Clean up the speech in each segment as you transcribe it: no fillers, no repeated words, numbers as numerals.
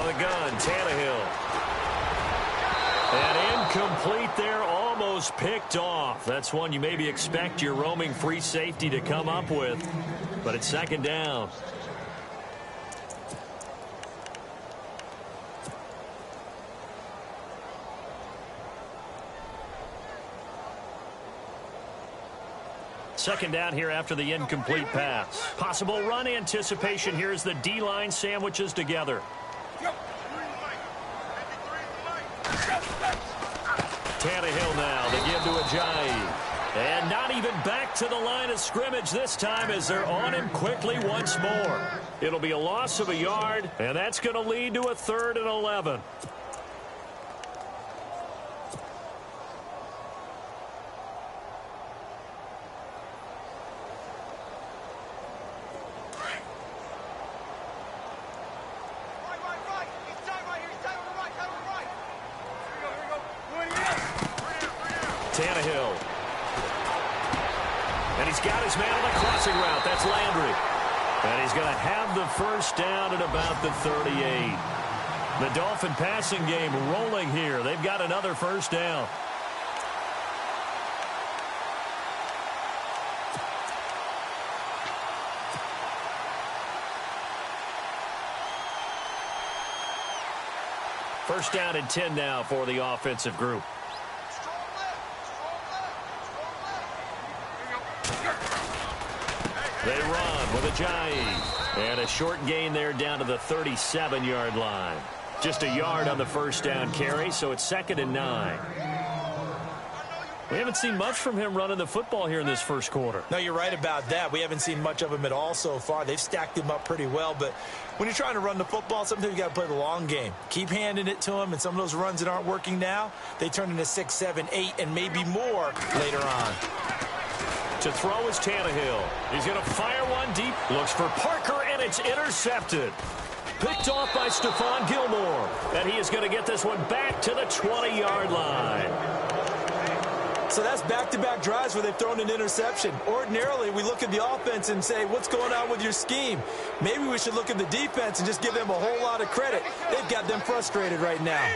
the gun, Tannehill. And incomplete there, almost picked off. That's one you maybe expect your roaming free safety to come up with. But it's second down. Second down here after the incomplete pass. Possible run anticipation here as the D-line sandwiches together. Tannehill now, they give to Ajayi. And not even back to the line of scrimmage this time as they're on him quickly once more. It'll be a loss of a yard, and that's going to lead to a 3rd and 11. Tannehill. And he's got his man on the crossing route. That's Landry. And he's going to have the first down at about the 38. The Dolphin passing game rolling here. They've got another first down. First down and 10 now for the offensive group. They run with Ajayi. And a short gain there down to the 37-yard line. Just a yard on the first down carry, so it's 2nd and 9. We haven't seen much from him running the football here in this first quarter. No, you're right about that. We haven't seen much of him at all so far. They've stacked him up pretty well, but when you're trying to run the football, sometimes you got to play the long game. Keep handing it to him, and some of those runs that aren't working now, they turn into 6, 7, 8, and maybe more later on. To throw is Tannehill. He's going to fire one deep. Looks for Parker, and it's intercepted. Picked off by Stephon Gilmore. And he is going to get this one back to the 20-yard line. So that's back-to-back drives where they've thrown an interception. Ordinarily, we look at the offense and say, what's going on with your scheme? Maybe we should look at the defense and just give them a whole lot of credit. They've got them frustrated right now.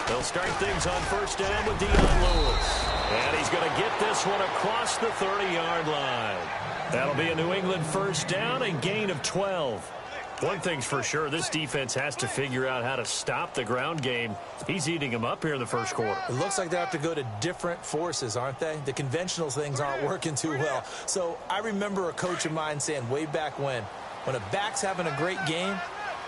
They'll start things on first down with Dion Lewis. And he's going to get this one across the 30-yard line. That'll be a New England first down and gain of 12. One thing's for sure, this defense has to figure out how to stop the ground game. He's eating them up here in the first quarter. It looks like they have to go to different forces, aren't they? The conventional things aren't working too well. So I remember a coach of mine saying way back when a back's having a great game,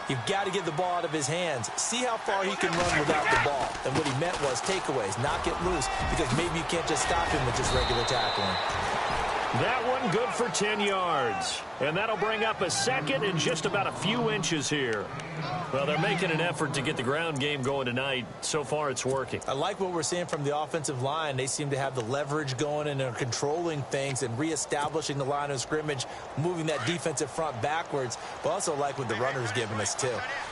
you've got to get the ball out of his hands. See how far he can run without the ball. And what he meant was takeaways, knock it loose, because maybe you can't just stop him with just regular tackling. That one good for 10 yards. And that'll bring up a second and just about a few inches here. Well, they're making an effort to get the ground game going tonight. So far, it's working. I like what we're seeing from the offensive line. They seem to have the leverage going and they're controlling things and reestablishing the line of scrimmage, moving that defensive front backwards. But also like what the runner's giving us, too.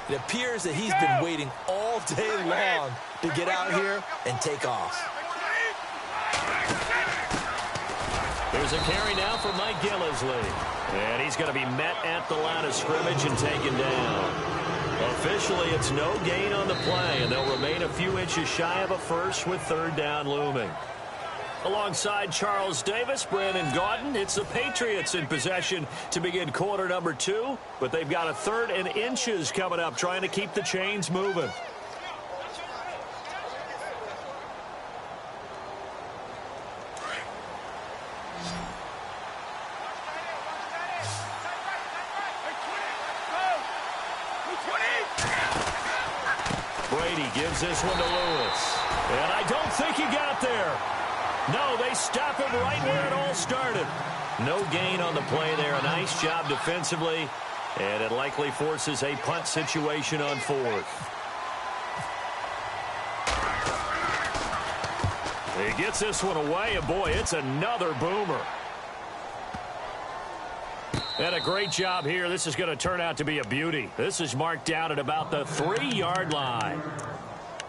It appears that he's been waiting all day long to get out here and take off. There's a carry now for Mike Gillislee. And he's going to be met at the line of scrimmage and taken down. Officially, it's no gain on the play, and they'll remain a few inches shy of a first with third down looming. Alongside Charles Davis, Brandon Gaudin, it's the Patriots in possession to begin quarter number 2, but they've got a 3rd and inches coming up, trying to keep the chains moving. Brady gives this one to Lewis. And I don't think he got there. No, they stop him right where it all started. No gain on the play there. A nice job defensively. And it likely forces a punt situation on 4th. He gets this one away, and boy, it's another boomer. And a great job here. This is going to turn out to be a beauty. This is marked down at about the 3-yard line.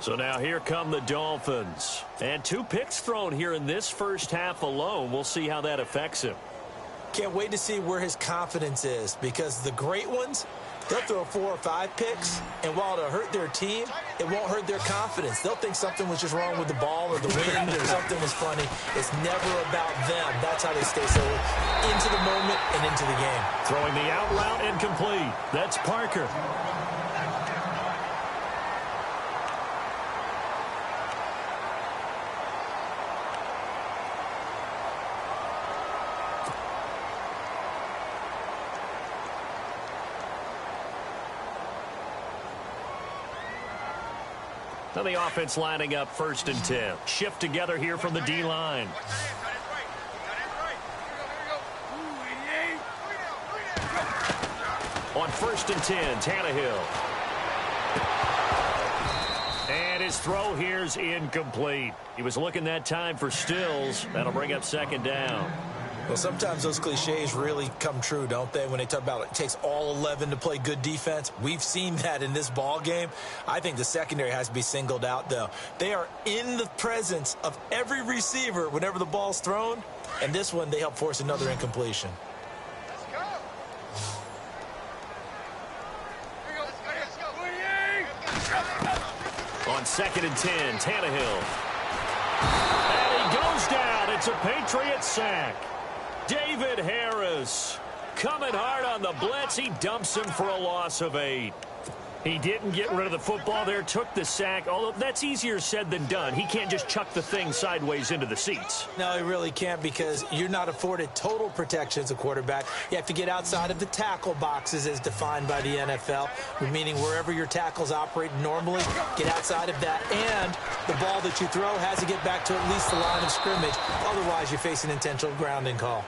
So now here come the Dolphins. And 2 picks thrown here in this first half alone. We'll see how that affects him. Can't wait to see where his confidence is, because the great ones, they'll throw 4 or 5 picks, and while it'll hurt their team, it won't hurt their confidence. They'll think something was just wrong with the ball or the wind or something was funny. It's never about them. That's how they stay so into the moment and into the game. Throwing the out route incomplete. That's Parker. Now the offense lining up 1st and 10. Shift together here from the D-line. On 1st and 10, Tannehill. And his throw here's incomplete. He was looking that time for Stills. That'll bring up 2nd down. Well, sometimes those cliches really come true, don't they? When they talk about it takes all 11 to play good defense. We've seen that in this ball game. I think the secondary has to be singled out, though. They are in the presence of every receiver whenever the ball's thrown. And this one, they help force another incompletion. Let's go. On 2nd and 10, Tannehill. And he goes down. It's a Patriot sack. David Harris coming hard on the blitz. He dumps him for a loss of 8. He didn't get rid of the football there, took the sack, although that's easier said than done. He can't just chuck the thing sideways into the seats. No, he really can't because you're not afforded total protection as a quarterback. You have to get outside of the tackle boxes as defined by the NFL, meaning wherever your tackles operate normally, get outside of that, and the ball that you throw has to get back to at least the line of scrimmage. Otherwise, you face an intentional grounding call.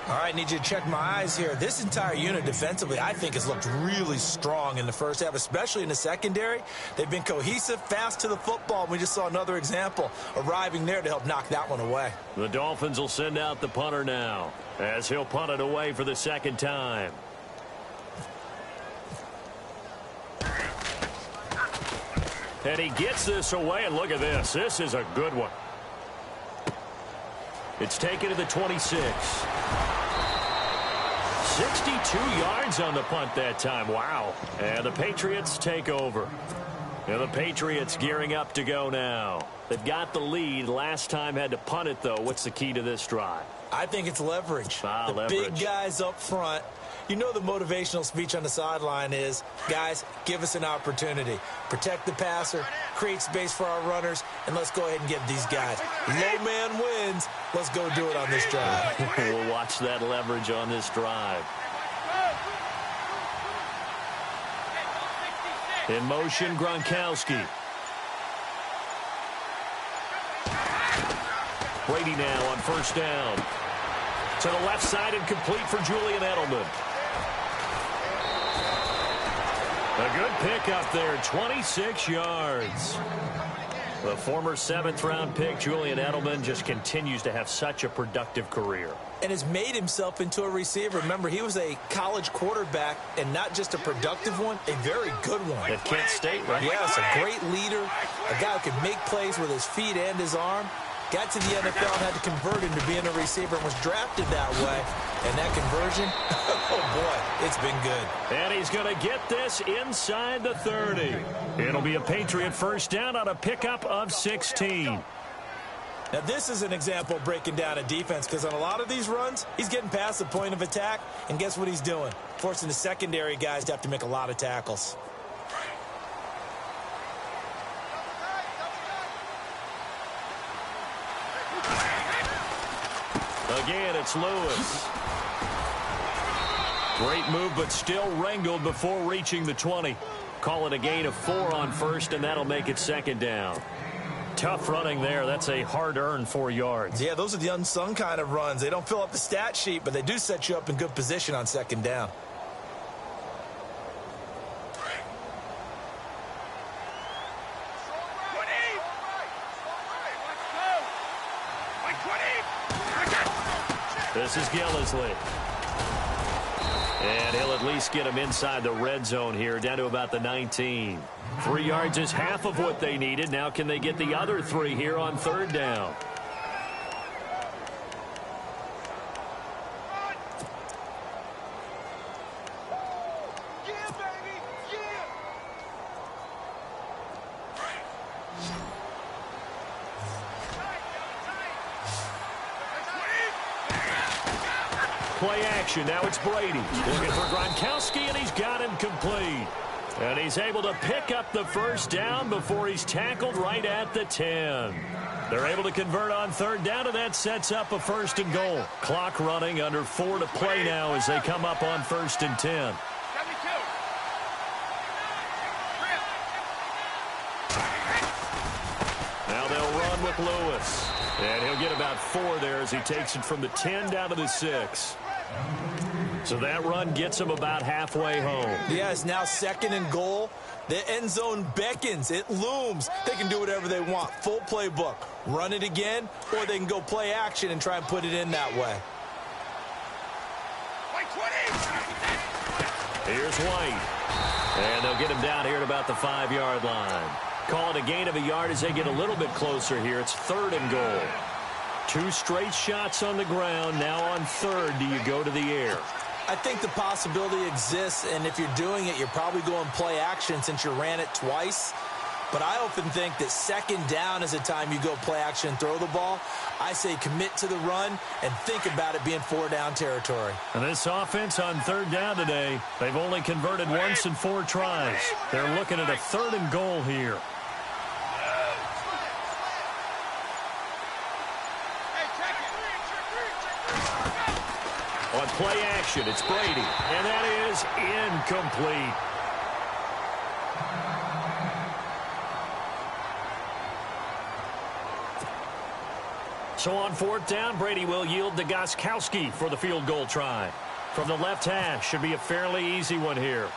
All right, need you to check my eyes here. This entire unit defensively, I think, has looked really strong in the first half, especially in the secondary. They've been cohesive, fast to the football. We just saw another example arriving there to help knock that one away. The Dolphins will send out the punter now as he'll punt it away for the 2nd time. And he gets this away, and look at this. This is a good one. It's taken to the 26. 62 yards on the punt that time. Wow. And the Patriots take over. And the Patriots gearing up to go now. They've got the lead. Last time had to punt it, though. What's the key to this drive? I think it's leverage. Leverage. Big guys up front. You know the motivational speech on the sideline is, guys, give us an opportunity. Protect the passer, create space for our runners, and let's go ahead and get these guys. Low man wins. Let's go do it on this drive. We'll watch that leverage on this drive. In motion, Gronkowski. Brady now on 1st down. To the left side and complete for Julian Edelman. A good pick up there, 26 yards. The former 7th-round pick, Julian Edelman, just continues to have such a productive career. And has made himself into a receiver. Remember, he was a college quarterback, and not just a productive one, a very good one. At Kent State, right? Yes, a great leader, a guy who can make plays with his feet and his arm. Got to the NFL and had to convert into being a receiver and was drafted that way. And that conversion, oh, boy, it's been good. And he's going to get this inside the 30. It'll be a Patriot 1st down on a pickup of 16. Now, this is an example of breaking down a defense because on a lot of these runs, he's getting past the point of attack, and guess what he's doing? Forcing the secondary guys to have to make a lot of tackles. Again, it's Lewis. Great move, but still wrangled before reaching the 20. Call it a gain of 4 on 1st, and that'll make it 2nd down. Tough running there. That's a hard-earned 4 yards. Yeah, those are the unsung kind of runs. They don't fill up the stat sheet, but they do set you up in good position on 2nd down. This is Gillisley. And he'll at least get him inside the red zone here, down to about the 19. 3 yards is half of what they needed. Now can they get the other 3 here on 3rd down? Play action. Now it's Brady. Looking for Gronkowski, and he's got him complete. And he's able to pick up the first down before he's tackled right at the 10. They're able to convert on third down, and that sets up a 1st and goal. Clock running, under 4 to play now as they come up on 1st and 10. Now they'll run with Lewis. And he'll get about 4 there as he takes it from the 10 down to the 6. So that run gets him about halfway home. Yeah, it's now 2nd and goal. The end zone beckons. It looms. They can do whatever they want. Full playbook. Run it again, or they can go play action and try and put it in that way. Here's White. And they'll get him down here at about the 5-yard line. Call it a gain of a yard as they get a little bit closer here. It's 3rd and goal. 2 straight shots on the ground. Now on 3rd, do you go to the air? I think the possibility exists, and if you're doing it, you're probably going play action since you ran it twice. But I often think that 2nd down is the time you go play action and throw the ball. I say commit to the run and think about it being 4-down territory. And this offense on 3rd down today, they've only converted once in 4 tries. They're looking at a 3rd and goal here. On play action, it's Brady, and that is incomplete. So on 4th down, Brady will yield to Gronkowski for the field goal try. From the left hash, should be a fairly easy one here.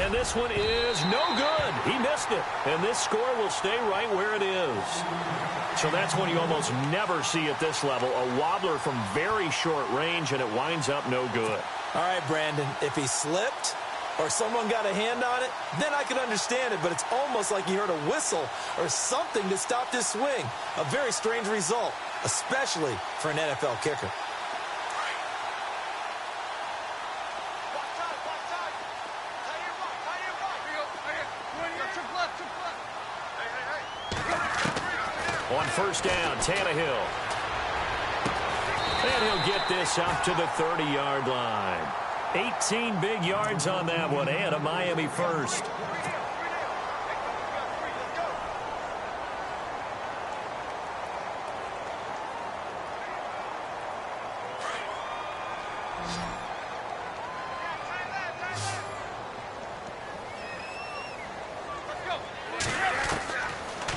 And this one is no good. He missed it. And this score will stay right where it is. So that's one you almost never see at this level. A wobbler from very short range, and it winds up no good. All right, Brandon, if he slipped or someone got a hand on it, then I could understand it, but it's almost like he heard a whistle or something that stopped his swing. A very strange result, especially for an NFL kicker. On 1st down, Tannehill. And he'll get this up to the 30-yard line. 18 big yards on that one, and a Miami first.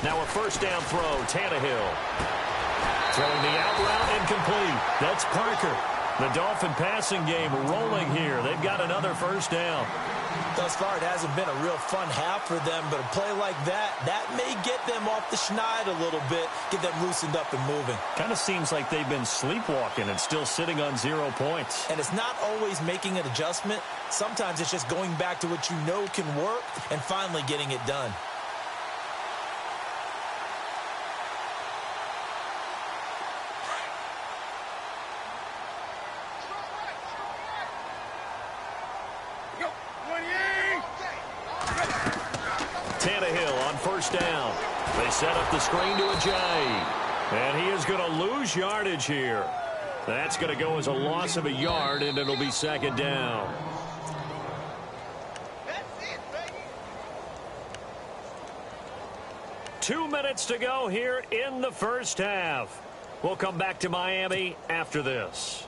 Now a 1st down throw, Tannehill. Throwing the out route incomplete. That's Parker. The Dolphin passing game rolling here. They've got another 1st down. Thus far, it hasn't been a real fun half for them, but a play like that may get them off the schneid a little bit, get them loosened up and moving. Kind of seems like they've been sleepwalking and still sitting on 0 points. And it's not always making an adjustment. Sometimes it's just going back to what you know can work and finally getting it done. Tannehill on 1st down. They set up the screen to Ajayi. And he is going to lose yardage here. That's going to go as a loss of a yard, and it'll be 2nd down. That's it, baby. 2 minutes to go here in the 1st half. We'll come back to Miami after this.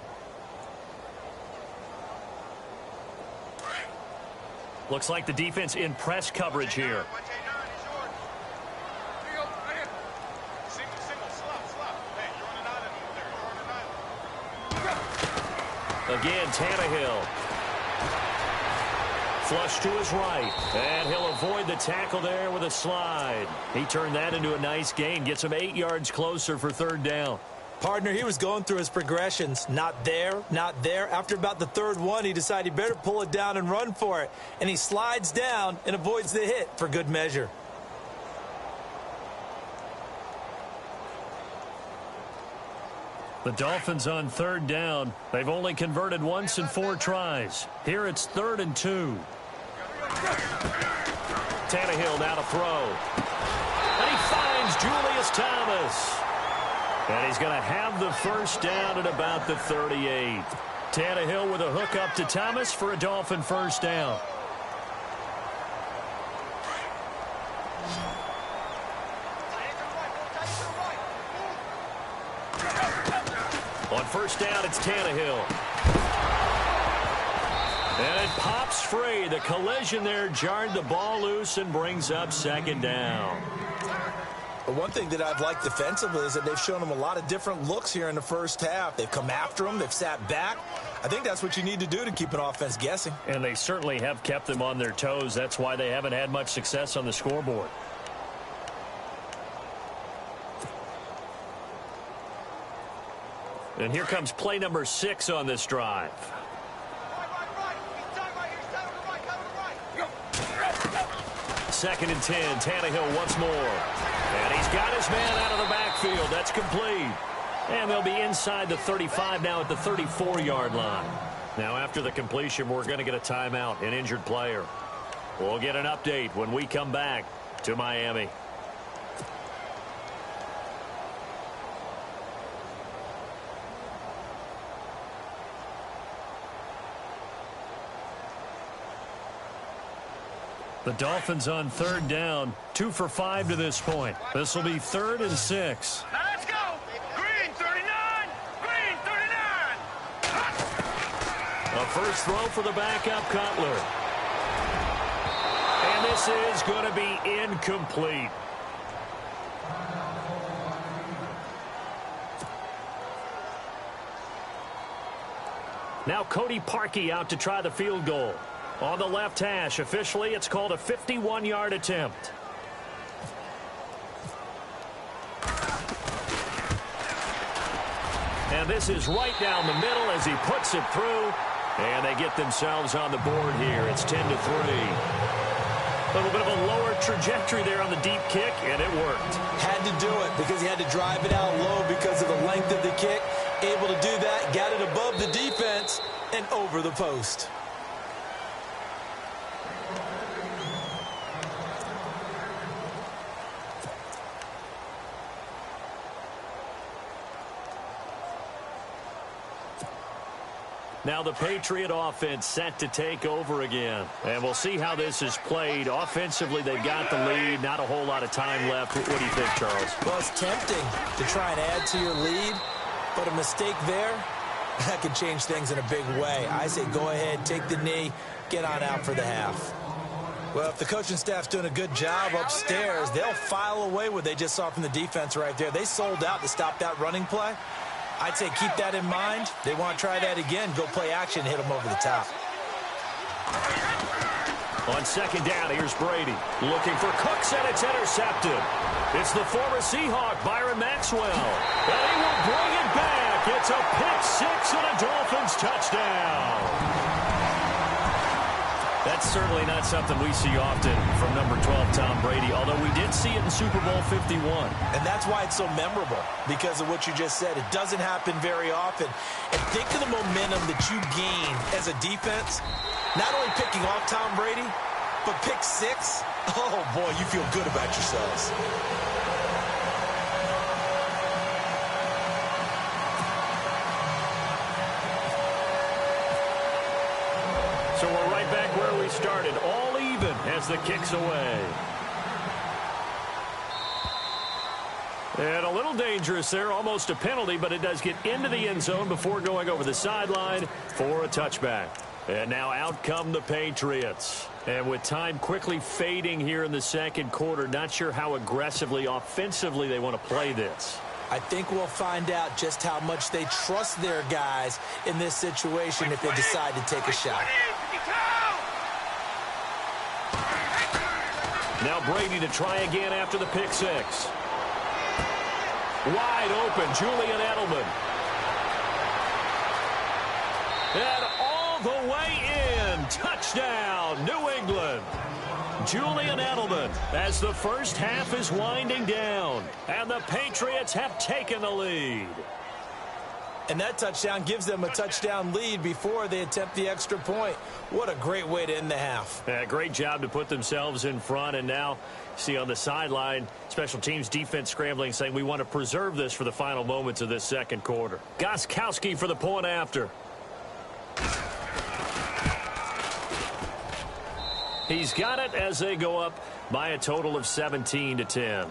Looks like the defense in press coverage here. Again, Tannehill. Flush to his right. And he'll avoid the tackle there with a slide. He turned that into a nice gain. Gets him 8 yards closer for 3rd down. Partner, he was going through his progressions. Not there, not there. After about the 3rd one, he decided he better pull it down and run for it. And he slides down and avoids the hit for good measure. The Dolphins on 3rd down. They've only converted once in 4 tries. Here it's 3rd and 2. Tannehill now to throw. And he finds Julius Thomas. And he's going to have the first down at about the 38. Tannehill with a hook up to Thomas for a Dolphin first down. On first down, it's Tannehill. And it pops free. The collision there jarred the ball loose and brings up second down. But one thing that I've liked defensively is that they've shown them a lot of different looks here in the first half. They've come after them. They've sat back. I think that's what you need to do to keep an offense guessing. And they certainly have kept them on their toes. That's why they haven't had much success on the scoreboard. And here comes play number 6 on this drive. Second and 10. Tannehill once more. And he's got his man out of the backfield. That's complete. And they'll be inside the 35 now at the 34-yard line. Now after the completion, we're going to get a timeout, an injured player. We'll get an update when we come back to Miami. The Dolphins on third down, 2 for 5 to this point. This will be 3rd and 6. Now let's go. Green 39. Green 39. A first throw for the backup Cutler. And this is going to be incomplete. Now Cody Parkey out to try the field goal. On the left hash, officially, it's called a 51-yard attempt. And this is right down the middle as he puts it through. And they get themselves on the board here. It's 10-3. A little bit of a lower trajectory there on the deep kick, and it worked. Had to do it because he had to drive it out low because of the length of the kick. Able to do that, got it above the defense and over the post. Now the Patriot offense set to take over again. And we'll see how this is played. Offensively, they've got the lead. Not a whole lot of time left. What do you think, Charles? Well, it's tempting to try and add to your lead, but a mistake there, that could change things in a big way. I say go ahead, take the knee, get on out for the half. Well, if the coaching staff's doing a good job upstairs, they'll file away what they just saw from the defense right there. They sold out to stop that running play. I'd say keep that in mind. They want to try that again. Go play action, hit them over the top. On second down, here's Brady. Looking for Cooks, and it's intercepted. It's the former Seahawk, Byron Maxwell. And he will bring it back. It's a pick six and a Dolphins touchdown. That's certainly not something we see often from number 12, Tom Brady, although we did see it in Super Bowl 51. And that's why it's so memorable, because of what you just said. It doesn't happen very often. And think of the momentum that you gain as a defense, not only picking off Tom Brady, but pick six. Oh, boy, you feel good about yourselves. So we're right back where we started, all even as the kick's away. And a little dangerous there, almost a penalty, but it does get into the end zone before going over the sideline for a touchback. And now out come the Patriots. And with time quickly fading here in the second quarter, not sure how aggressively, offensively they want to play this. I think we'll find out just how much they trust their guys in this situation if they decide to take a shot. Now Brady to try again after the pick six. Wide open, Julian Edelman. And all the way in. Touchdown, New England. Julian Edelman as the first half is winding down. And the Patriots have taken the lead. And that touchdown gives them a touchdown lead before they attempt the extra point. What a great way to end the half. Yeah, great job to put themselves in front. And now, see on the sideline, special teams defense scrambling, saying we want to preserve this for the final moments of this second quarter. Gostkowski for the point after. He's got it as they go up by a total of 17-10.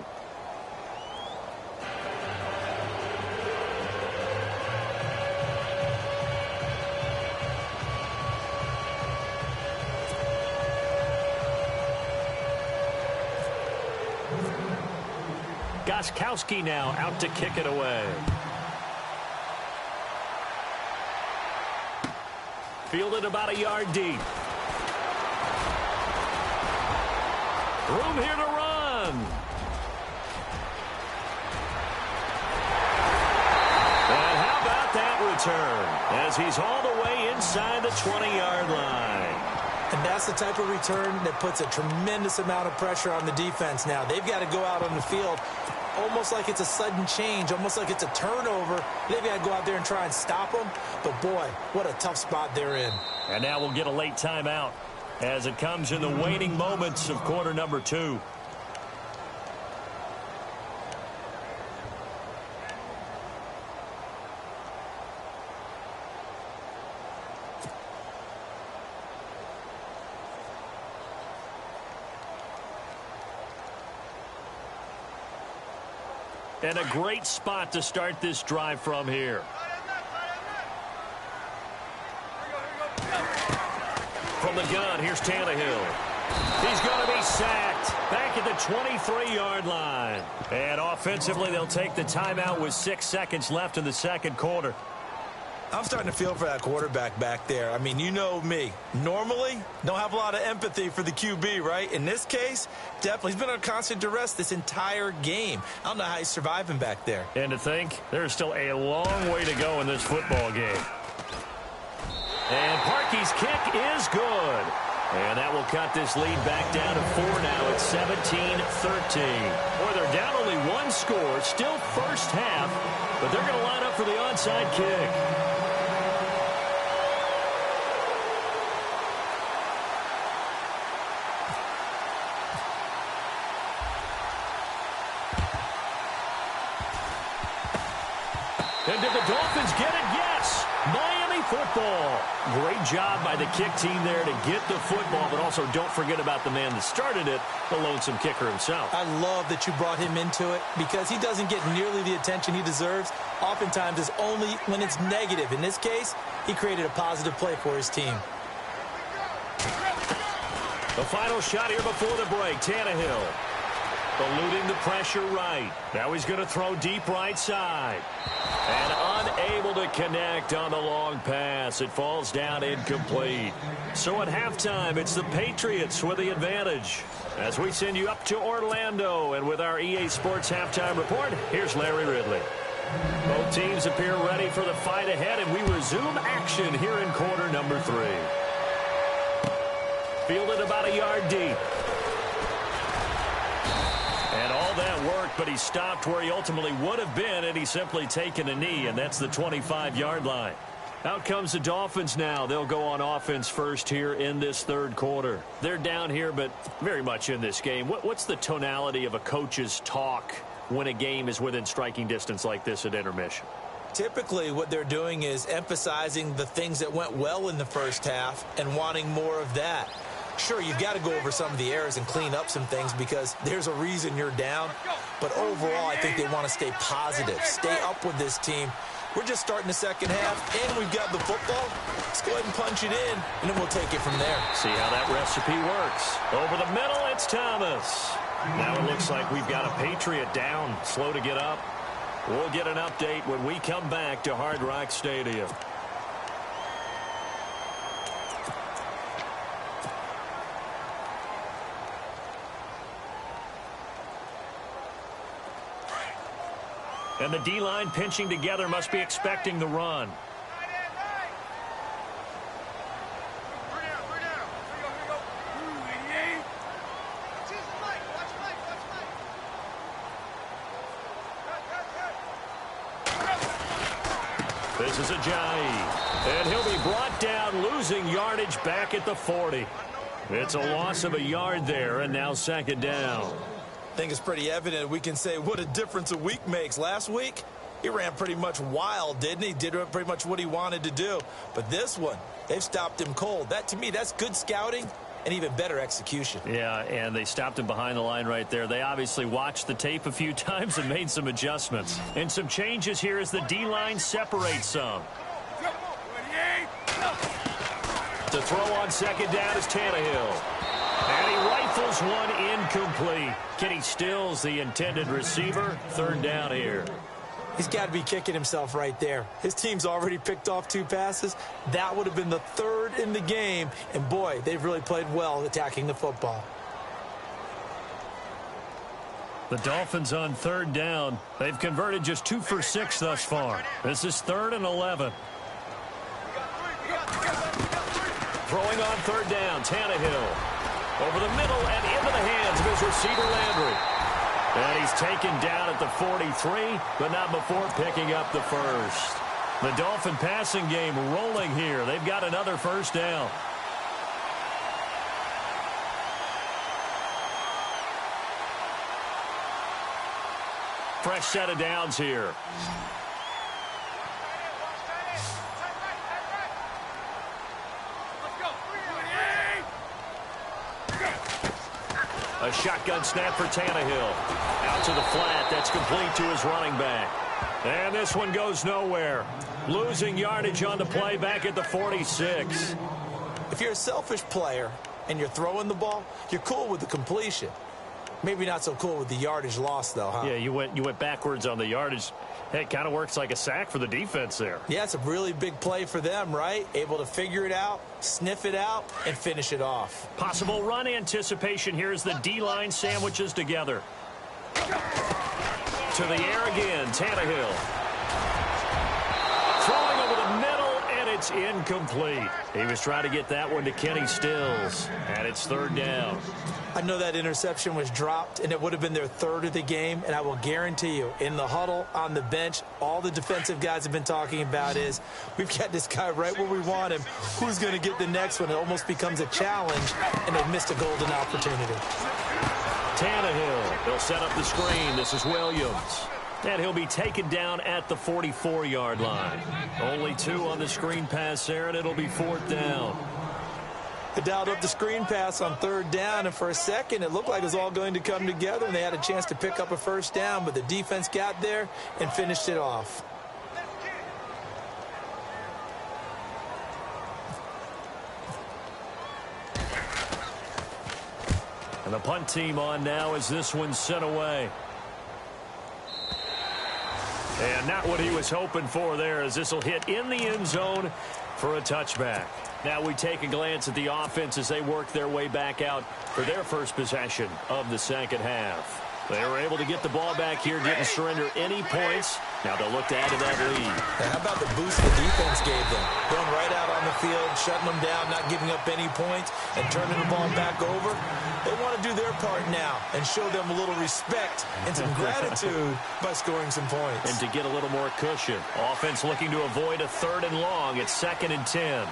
Gostkowski now out to kick it away. Fielded about a yard deep. Room here to run. And how about that return as he's all the way inside the 20-yard line. And that's the type of return that puts a tremendous amount of pressure on the defense now. They've got to go out on the field almost like it's a sudden change, almost like it's a turnover. They've got to go out there and try and stop them. But, boy, what a tough spot they're in. And now we'll get a late timeout as it comes in the waning moments of quarter number 2. And a great spot to start this drive from here. From the gun, here's Tannehill. He's going to be sacked back at the 23-yard line. And offensively, they'll take the timeout with 6 seconds left in the second quarter. I'm starting to feel for that quarterback back there. I mean, you know me. Normally, don't have a lot of empathy for the QB, right? In this case, definitely. He's been under constant duress this entire game. I don't know how he's surviving back there. And to think, there's still a long way to go in this football game. And Parkey's kick is good. And that will cut this lead back down to 4 now at 17-13. Boy, they're down only 1 score, still first half, but they're going to line up for the onside kick. And did the Dolphins get it? Yes. Miami football. Great job by the kick team there to get the football, but also don't forget about the man that started it, the lonesome kicker himself. I love that you brought him into it because he doesn't get nearly the attention he deserves. Oftentimes it's only when it's negative. In this case, he created a positive play for his team. The final shot here before the break. Tannehill eluding the pressure right. Now he's going to throw deep right side. And unable to connect on the long pass. It falls down incomplete. So at halftime, it's the Patriots with the advantage. As we send you up to Orlando, and with our EA Sports Halftime Report, here's Larry Ridley. Both teams appear ready for the fight ahead, and we resume action here in quarter number 3. Fielded about a yard deep. And all that worked, but he stopped where he ultimately would have been, and he's simply taken a knee, and that's the 25-yard line. Out comes the Dolphins now. They'll go on offense first here in this third quarter. They're down here, but very much in this game. What's the tonality of a coach's talk when a game is within striking distance like this at intermission? Typically, what they're doing is emphasizing the things that went well in the first half and wanting more of that. Sure, you've got to go over some of the errors and clean up some things because there's a reason you're down. But overall, I think they want to stay positive, stay up with this team. We're just starting the second half, and we've got the football. Let's go ahead and punch it in, and then we'll take it from there. See how that recipe works. Over the middle, it's Thomas. Now it looks like we've got a Patriot down, slow to get up. We'll get an update when we come back to Hard Rock Stadium. And the D-line pinching together, must be expecting the run. This is Ajayi. And he'll be brought down, losing yardage back at the 40. It's a loss of a yard there, and now second down. I think it's pretty evident we can say what a difference a week makes. Last week, he ran pretty much wild, didn't he? Did pretty much what he wanted to do. But this one, they've stopped him cold. That, to me, that's good scouting and even better execution. Yeah, and they stopped him behind the line right there. They obviously watched the tape a few times and made some adjustments. And some changes here as the D-line separates some. To throw on second down is Tannehill. And he rifles one incomplete. Kenny Stills, the intended receiver. Third down here. He's got to be kicking himself right there. His team's already picked off 2 passes. That would have been the 3rd in the game. And, boy, they've really played well attacking the football. The Dolphins on third down. They've converted just 2 for 6 thus far. This is 3rd and 11. Throwing on third down, Tannehill. Over the middle and into the hands of his receiver, Landry. And he's taken down at the 43, but not before picking up the first. The Dolphin passing game rolling here. They've got another first down. Fresh set of downs here. A shotgun snap for Tannehill. Out to the flat. That's complete to his running back. And this one goes nowhere. Losing yardage on the play back at the 46. If you're a selfish player and you're throwing the ball, you're cool with the completion. Maybe not so cool with the yardage loss, though, huh? Yeah, you went backwards on the yardage. Hey, it kind of works like a sack for the defense there. Yeah, it's a really big play for them, right? Able to figure it out, sniff it out, and finish it off. Possible run anticipation here as the D-line sandwiches together. To the air again, Tannehill. Throwing over the middle, and it's incomplete. He was trying to get that one to Kenny Stills, and it's third down. I know that interception was dropped, and it would have been their 3rd of the game, and I will guarantee you, in the huddle, on the bench, all the defensive guys have been talking about is, we've got this guy right where we want him. Who's going to get the next one? It almost becomes a challenge, and they've missed a golden opportunity. Tannehill, they'll set up the screen. This is Williams. And he'll be taken down at the 44-yard line. Only 2 on the screen pass there, and it'll be 4th down. They dialed up the screen pass on third down, and for a second it looked like it was all going to come together, and they had a chance to pick up a first down, but the defense got there and finished it off. And the punt team on now as this one's sent away. And not what he was hoping for there, as this will hit in the end zone for a touchback. Now we take a glance at the offense as they work their way back out for their first possession of the second half. They were able to get the ball back here, didn't surrender any points. Now they'll look to add to that lead. And how about the boost the defense gave them? Going right out on the field, shutting them down, not giving up any points, and turning the ball back over. They want to do their part now and show them a little respect and some gratitude by scoring some points. And to get a little more cushion. Offense looking to avoid a 3rd and long. It's 2nd and 10.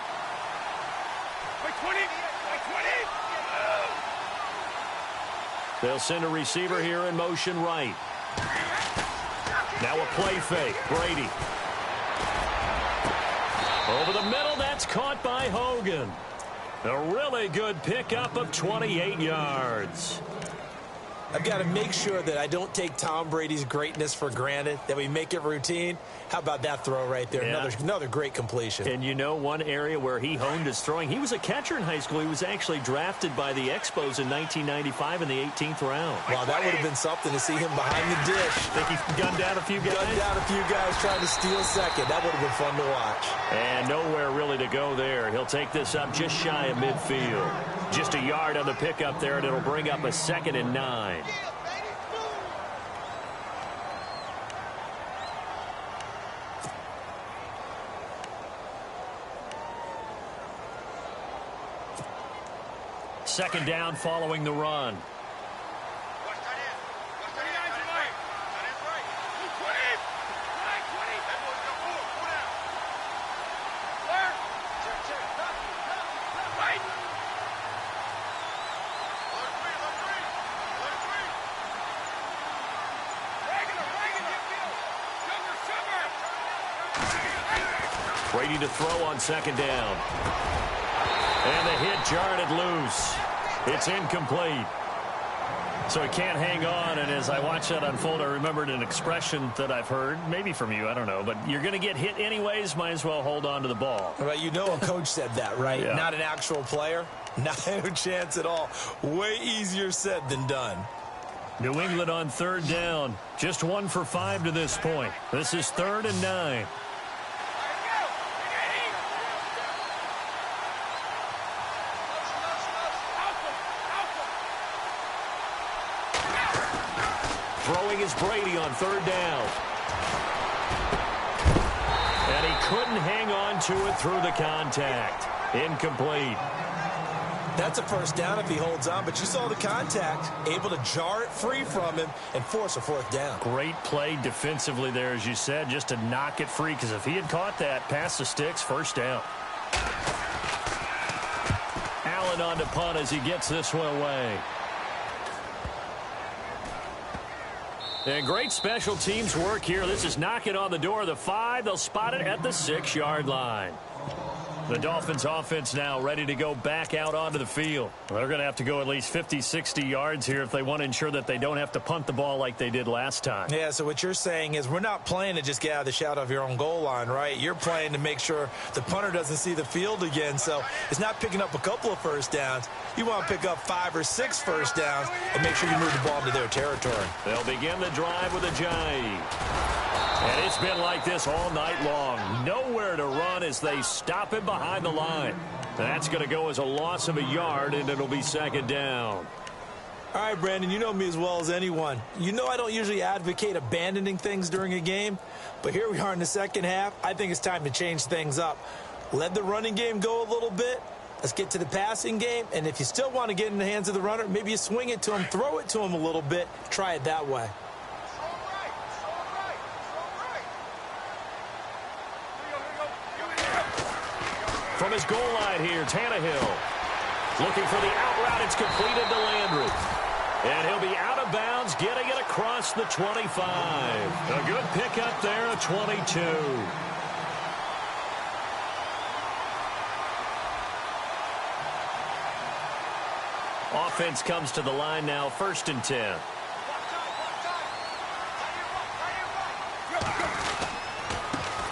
They'll send a receiver here in motion right. Now a play fake. Brady. Over the middle, that's caught by Hogan. A really good pickup of 28 yards. I've got to make sure that I don't take Tom Brady's greatness for granted, that we make it routine. How about that throw right there? Yeah. Another great completion. And you know one area where he honed his throwing, he was a catcher in high school. He was actually drafted by the Expos in 1995 in the 18th round. Wow, that would have been something to see him behind the dish. Think he gunned down a few guys? Gunned down a few guys trying to steal second. That would have been fun to watch. And nowhere really to go there. He'll take this up just shy of midfield. Just a yard on the pickup there, and it'll bring up a 2nd and 9. Second down following the run. Brady to throw on second down. And the hit jarred it loose. It's incomplete. So he can't hang on, and as I watch that unfold, I remembered an expression that I've heard, maybe from you, I don't know, but you're going to get hit anyways, might as well hold on to the ball. Right, you know a coach said that, right? Yeah. Not an actual player. Not a chance at all. Way easier said than done. New England on third down. Just 1 for 5 to this point. This is 3rd and 9. Throwing is Brady on third down. And he couldn't hang on to it through the contact. Incomplete. That's a first down if he holds on, but you saw the contact, able to jar it free from him and force a 4th down. Great play defensively there, as you said, just to knock it free, because if he had caught that, past the sticks, first down. Allen on to punt as he gets this one away. And great special teams work here. This is knocking on the door of the 5. They'll spot it at the 6-yard line. The Dolphins offense now ready to go back out onto the field. They're going to have to go at least 50, 60 yards here if they want to ensure that they don't have to punt the ball like they did last time. Yeah, so what you're saying is we're not playing to just get out of the shadow of your own goal line, right? You're playing to make sure the punter doesn't see the field again. So it's not picking up a couple of first downs. You want to pick up 5 or 6 first downs and make sure you move the ball into their territory. They'll begin the drive with a jive. And it's been like this all night long. Nowhere to run as they stop him behind the line. That's going to go as a loss of a yard, and it'll be 2nd down. All right, Brandon, you know me as well as anyone. You know I don't usually advocate abandoning things during a game, but here we are in the second half. I think it's time to change things up. Let the running game go a little bit. Let's get to the passing game, and if you still want to get in the hands of the runner, maybe you swing it to him, throw it to him a little bit, try it that way. From his goal line here, Tannehill. Looking for the out route. It's completed to Landry. And he'll be out of bounds, getting it across the 25. A good pickup there, a 22. Offense comes to the line now, 1st and 10.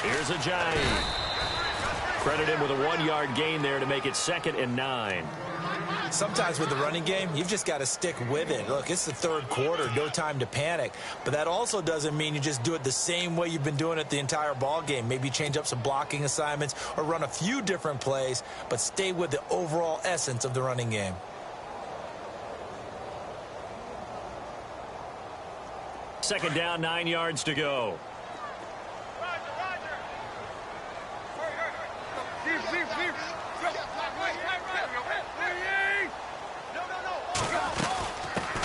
Here's a giant. Credit him with a 1-yard gain there to make it 2nd and 9. Sometimes with the running game, you've just got to stick with it. Look, it's the 3rd quarter, no time to panic. But that also doesn't mean you just do it the same way you've been doing it the entire ball game. Maybe change up some blocking assignments or run a few different plays, but stay with the overall essence of the running game. Second down, 9 yards to go.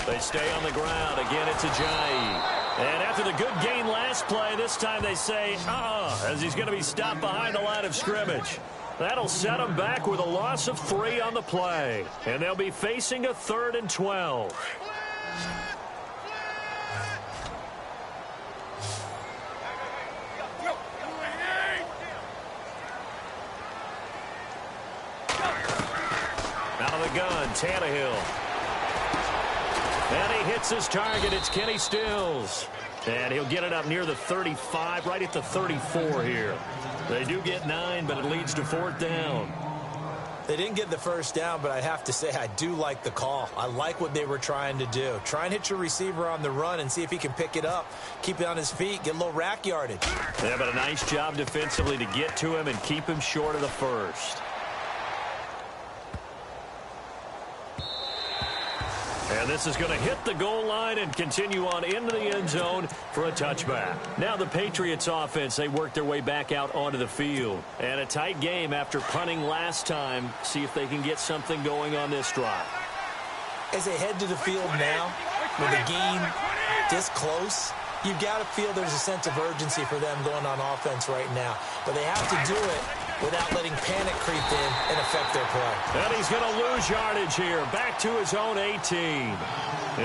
They stay on the ground. Again, it's a giant. And after the good gain last play, this time they say, as he's going to be stopped behind the line of scrimmage. That'll set them back with a loss of 3 on the play. And they'll be facing a 3rd and 12. Out of the gun, Tannehill. And he hits his target. It's Kenny Stills. And he'll get it up near the 35, right at the 34 here. They do get 9, but it leads to 4th down. They didn't get the first down, but I have to say I do like the call. I like what they were trying to do. Try and hit your receiver on the run and see if he can pick it up, keep it on his feet, get a little rack yardage. Yeah, but a nice job defensively to get to him and keep him short of the first. And this is going to hit the goal line and continue on into the end zone for a touchback. Now the Patriots offense, they work their way back out onto the field. And a tight game after punting last time. See if they can get something going on this drive. As they head to the field now, with the game this close, you've got to feel there's a sense of urgency for them going on offense right now. But they have to do it without letting panic creep in and affect their play. And he's going to lose yardage here, back to his own 18.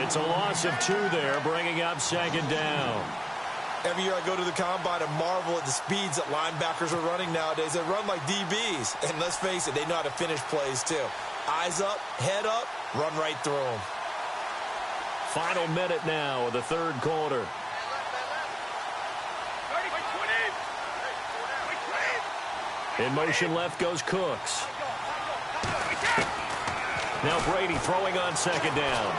It's a loss of 2 there, bringing up 2nd down. Every year I go to the combine and marvel at the speeds that linebackers are running nowadays. They run like DBs. And let's face it, they know how to finish plays too. Eyes up, head up, run right through them. Final minute now of the third quarter. In motion left goes Cooks. Now Brady throwing on second down.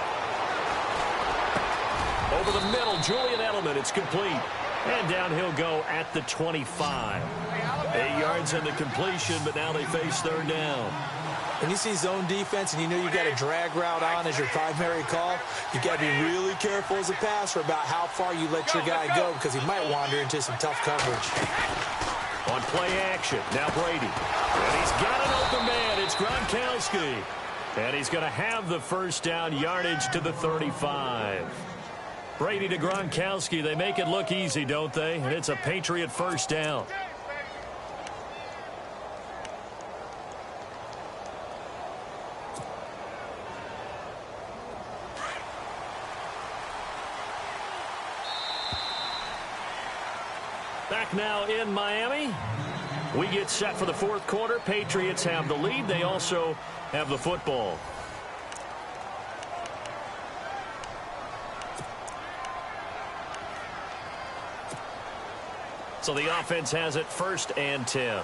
Over the middle, Julian Edelman. It's complete. And down he'll go at the 25. 8 yards on the completion, but now they face third down. When you see zone defense and you know you've got a drag route on as your primary call, you've got to be really careful as a passer about how far you let your guy go because he might wander into some tough coverage. On play action, now Brady. And he's got an open man. It's Gronkowski. And he's going to have the first down, yardage to the 35. Brady to Gronkowski. They make it look easy, don't they? And it's a Patriot first down. Back now in Miami. We get set for the fourth quarter. Patriots have the lead. They also have the football. So the offense has it first and 10.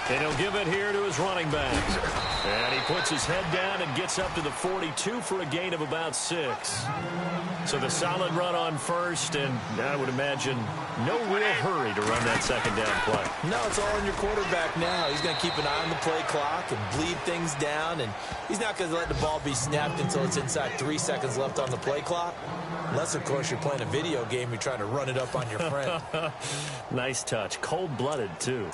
And he'll give it here to his running back. And he puts his head down and gets up to the 42 for a gain of about 6. So the solid run on first, and I would imagine no real hurry to run that second down play. No, it's all in your quarterback now. He's going to keep an eye on the play clock and bleed things down, and he's not going to let the ball be snapped until it's inside 3 seconds left on the play clock. Unless, of course, you're playing a video game, you're trying to run it up on your friend. Nice touch. Cold-blooded, too.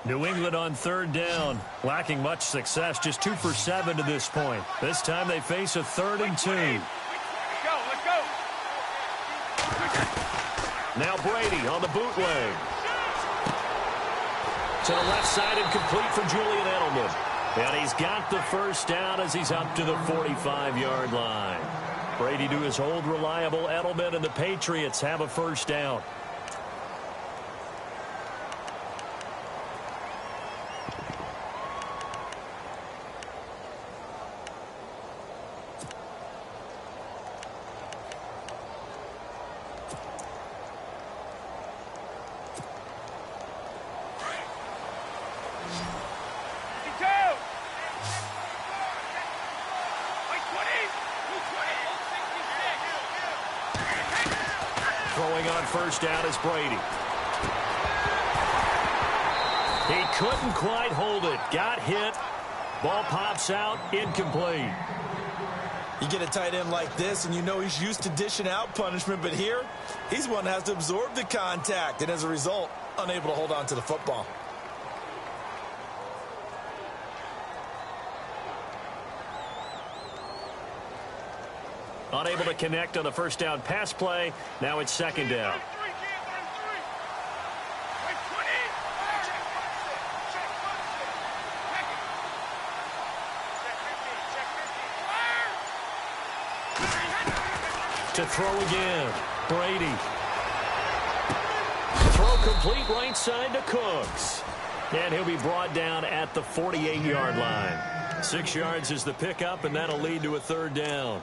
New England on third down, lacking much success, just 2 for 7 to this point. This time they face a 3rd and 2. Let's go. Now Brady on the bootleg. To the left side and complete for Julian Edelman. And he's got the first down as he's up to the 45-yard line. Brady to his old reliable Edelman, and the Patriots have a first down. Throwing on first down is Brady. He couldn't quite hold it. Got hit. Ball pops out. Incomplete. You get a tight end like this, and you know he's used to dishing out punishment, but here, he's one that has to absorb the contact, and as a result, unable to hold on to the football. Unable to connect on the first down pass play. Now it's second down. To throw again. Brady. Throw complete right side to Cooks. And he'll be brought down at the 48-yard line. 6 yards is the pickup, and that'll lead to a third down.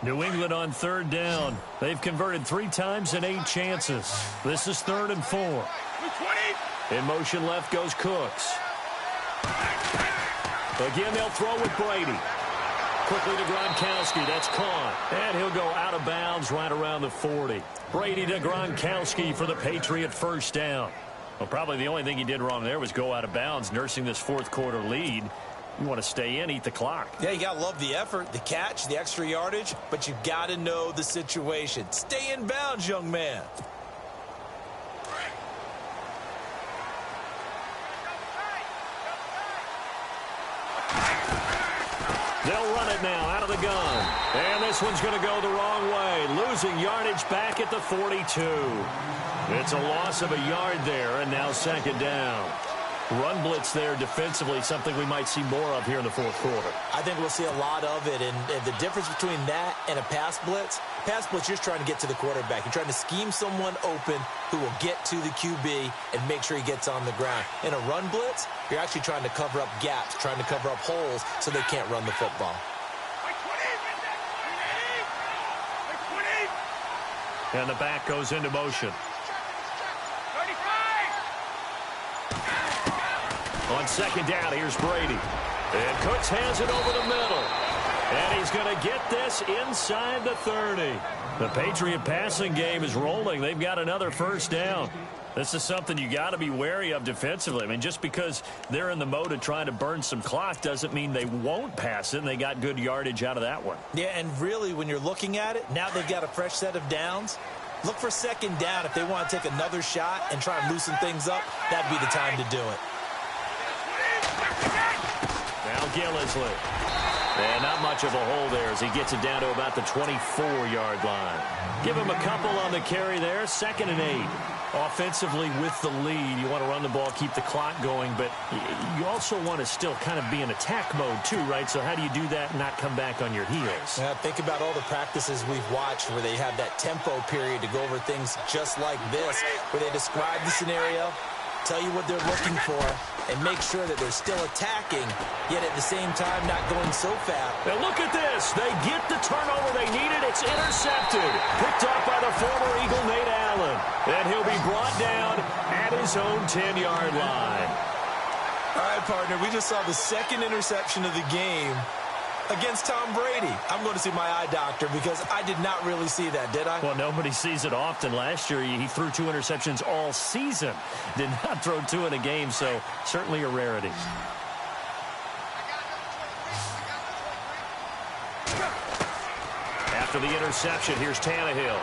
New England on third down. They've converted 3 times in 8 chances. This is 3rd and 4. In motion left goes Cooks. Again, they'll throw with Brady. Quickly to Gronkowski. That's caught. And he'll go out of bounds right around the 40. Brady to Gronkowski for the Patriot first down. Well, probably the only thing he did wrong there was go out of bounds, nursing this fourth quarter lead. You want to stay in, eat the clock. Yeah, you got to love the effort, the catch, the extra yardage, but you got to know the situation. Stay in bounds, young man. They'll run it now out of the gun. And this one's going to go the wrong way. Losing yardage back at the 42. It's a loss of a yard there, and now second down. Run blitz there defensively, something we might see more of here in the fourth quarter. I think we'll see a lot of it, and the difference between that and a pass blitz, you're just trying to get to the quarterback. You're trying to scheme someone open who will get to the QB and make sure he gets on the ground. In a run blitz, you're actually trying to cover up gaps, trying to cover up holes so they can't run the football. And the back goes into motion. On second down, here's Brady. And Cooks hands it over the middle. And he's going to get this inside the 30. The Patriot passing game is rolling. They've got another first down. This is something you got to be wary of defensively. I mean, just because they're in the mode of trying to burn some clock doesn't mean they won't pass it, and they got good yardage out of that one. Yeah, and really, when you're looking at it, now they've got a fresh set of downs. Look for second down. If they want to take another shot and try and loosen things up, that'd be the time to do it. Now Gillisley. And not much of a hole there as he gets it down to about the 24-yard line. Give him a couple on the carry there. 2nd and 8. Offensively with the lead, you want to run the ball, keep the clock going, but you also want to still kind of be in attack mode too, right? So how do you do that and not come back on your heels? Yeah, think about all the practices we've watched where they have that tempo period to go over things just like this, where they describe the scenario, tell you what they're looking for, and make sure that they're still attacking, yet at the same time not going so fast. Now look at this. They get the turnover they needed. It's intercepted. Picked up by the former Eagle, Nate Allen. And he'll be brought down at his own 10-yard line. All right, partner, we just saw the second interception of the game against Tom Brady. I'm going to see my eye doctor because I did not really see that, did I? Well, nobody sees it often. Last year, he threw 2 interceptions all season. Did not throw 2 in a game, so certainly a rarity. After the interception, here's Tannehill.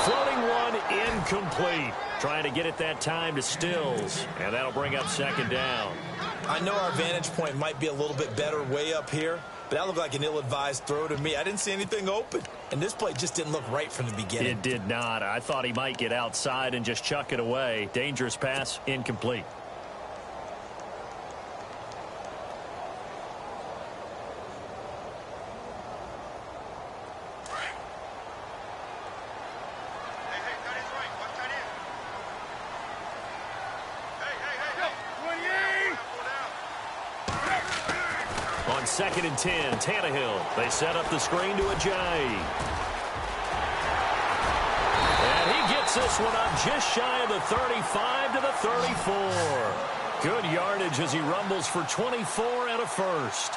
Floating one, incomplete. Trying to get it that time to Stills, and that'll bring up second down. I know our vantage point might be a little bit better way up here, but that looked like an ill-advised throw to me. I didn't see anything open, and this play just didn't look right from the beginning. It did not. I thought he might get outside and just chuck it away. Dangerous pass, incomplete. On 2nd and 10, Tannehill. They set up the screen to Ajayi. And he gets this one up just shy of the 35 to the 34. Good yardage as he rumbles for 24 and a first.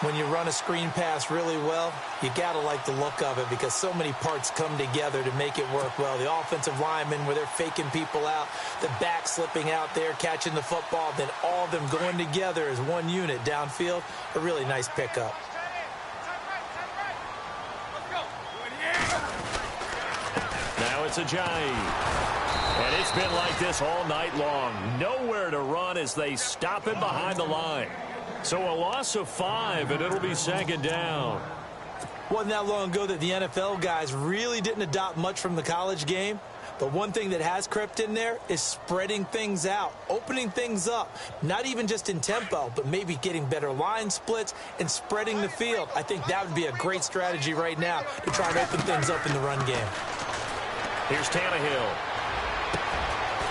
When you run a screen pass really well, you got to like the look of it because so many parts come together to make it work well. The offensive linemen where they're faking people out, the back slipping out there, catching the football, then all of them going together as one unit downfield. A really nice pickup. Now it's Ajayi. And it's been like this all night long. Nowhere to run as they stop him behind the line. So a loss of 5, and it'll be second down. Wasn't that long ago that the NFL guys really didn't adopt much from the college game. But one thing that has crept in there is spreading things out, opening things up, not even just in tempo, but maybe getting better line splits and spreading the field. I think that would be a great strategy right now to try and open things up in the run game. Here's Tannehill.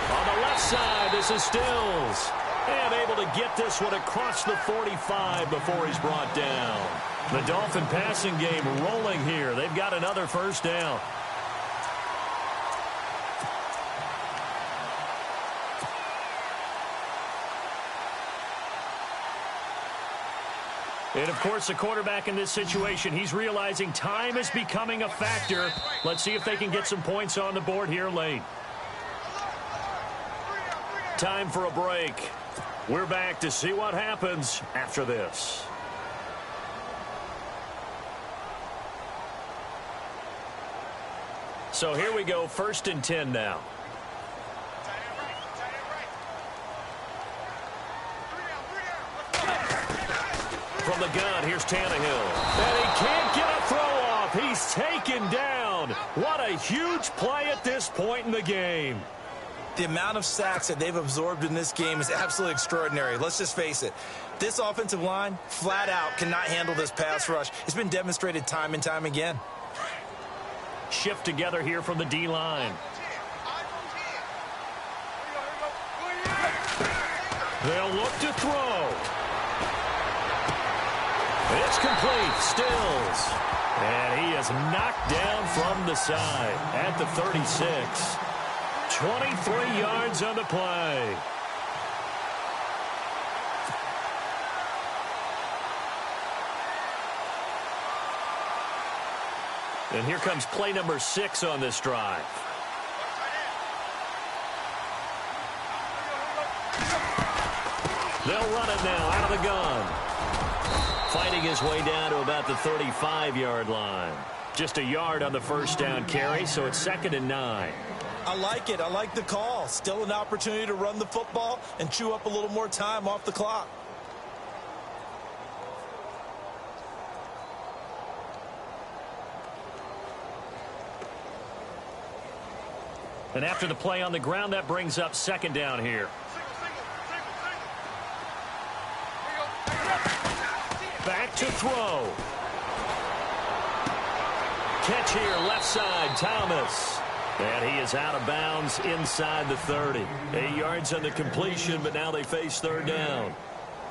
On the left side, this is Stills. And able to get this one across the 45 before he's brought down. The Dolphin passing game rolling here. They've got another first down. And, of course, the quarterback in this situation, he's realizing time is becoming a factor. Let's see if they can get some points on the board here late. Time for a break. We're back to see what happens after this. So here we go, 1st and 10 now. From the gun, here's Tannehill. And he can't get a throw off. He's taken down. What a huge play at this point in the game. The amount of sacks that they've absorbed in this game is absolutely extraordinary. Let's just face it. This offensive line, flat out, cannot handle this pass rush. It's been demonstrated time and time again. Shift together here from the D-line. They'll look to throw. It's complete. Stills. And he is knocked down from the side at the 36. 23 yards on the play. And here comes play number 6 on this drive. They'll run it now out of the gun. Fighting his way down to about the 35-yard line. Just a yard on the first down carry, so it's 2nd and 9. I like it. I like the call. Still an opportunity to run the football and chew up a little more time off the clock. And after the play on the ground, that brings up 2nd down here. Back to throw. Catch here, left side, Thomas. And he is out of bounds inside the 30. 8 yards on the completion, but now they face 3rd down.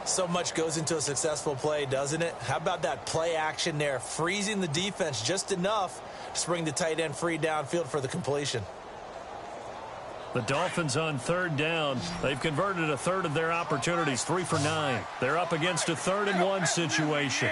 So much goes into a successful play, doesn't it? How about that play action there, freezing the defense just enough to bring the tight end free downfield for the completion. The Dolphins on 3rd down. They've converted a third of their opportunities, 3 for 9. They're up against a 3rd and 1 situation.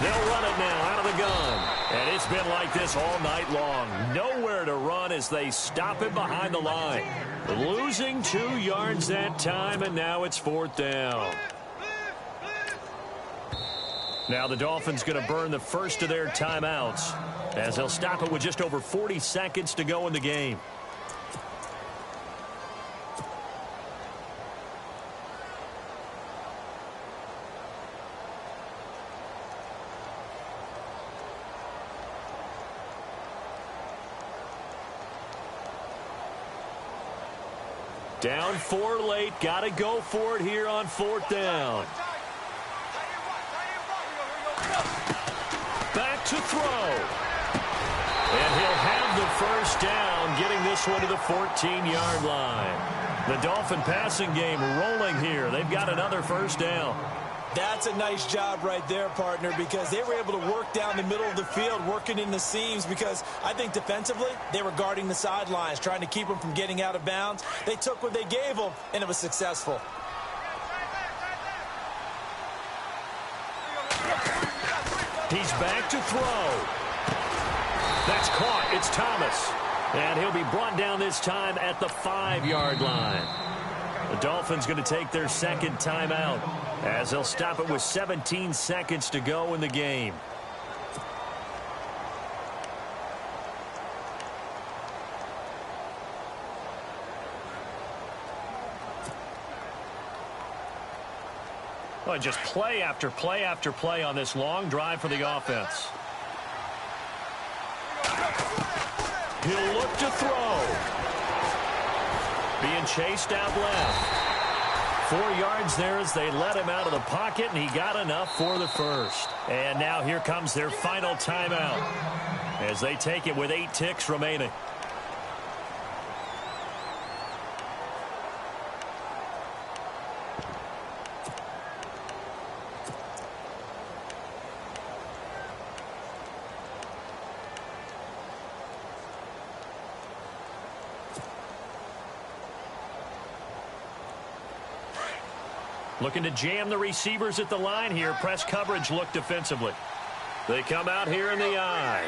They'll run it now out of the gun. And it's been like this all night long. Nowhere to run as they stop it behind the line. Losing 2 yards that time, and now it's 4th down. Now the Dolphins going to burn the first of their timeouts as they'll stop it with just over 40 seconds to go in the game. Down 4 late. Got to go for it here on 4th down. Back to throw. And he'll have the first down, getting this one to the 14-yard line. The Dolphin passing game rolling here. They've got another first down. That's a nice job right there, partner, because they were able to work down the middle of the field, working in the seams, because I think defensively they were guarding the sidelines, trying to keep them from getting out of bounds. They took what they gave them, and it was successful. He's back to throw. That's caught. It's Thomas. And he'll be brought down this time at the 5-yard line. The Dolphins going to take their second timeout as they'll stop it with 17 seconds to go in the game. Well, just play after play after play on this long drive for the offense. He'll look to throw. Being chased out left. 4 yards there as they let him out of the pocket, and he got enough for the first. And now here comes their final timeout as they take it with 8 ticks remaining. Looking to jam the receivers at the line here. Press coverage look defensively. They come out here in the eye.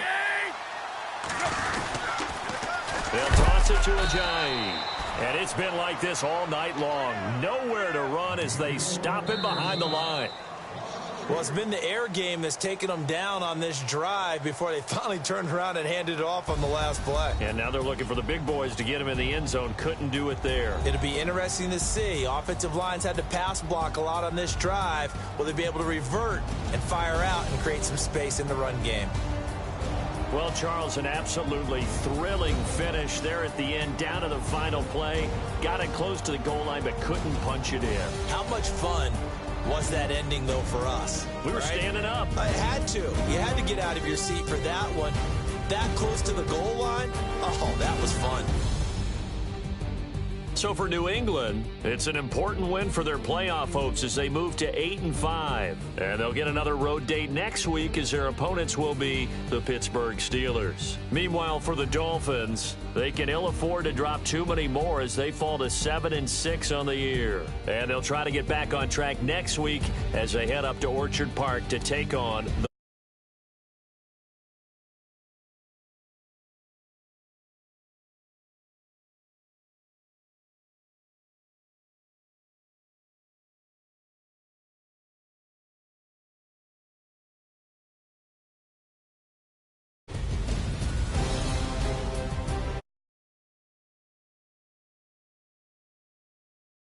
They'll toss it to Ajayi. And it's been like this all night long. Nowhere to run as they stop him behind the line. Well, it's been the air game that's taken them down on this drive before they finally turned around and handed it off on the last play. And now they're looking for the big boys to get him in the end zone. Couldn't do it there. It'll be interesting to see. Offensive lines had to pass block a lot on this drive. Will they be able to revert and fire out and create some space in the run game? Well, Charles, an absolutely thrilling finish there at the end, down to the final play. Got it close to the goal line, but couldn't punch it in. How much fun was that ending, though, for us? We were standing up. I had to. You had to get out of your seat for that one. That close to the goal line? Oh, that was fun. So for New England, it's an important win for their playoff hopes as they move to 8-5. And they'll get another road date next week as their opponents will be the Pittsburgh Steelers. Meanwhile, for the Dolphins, they can ill afford to drop too many more as they fall to 7-6 on the year. And they'll try to get back on track next week as they head up to Orchard Park to take on the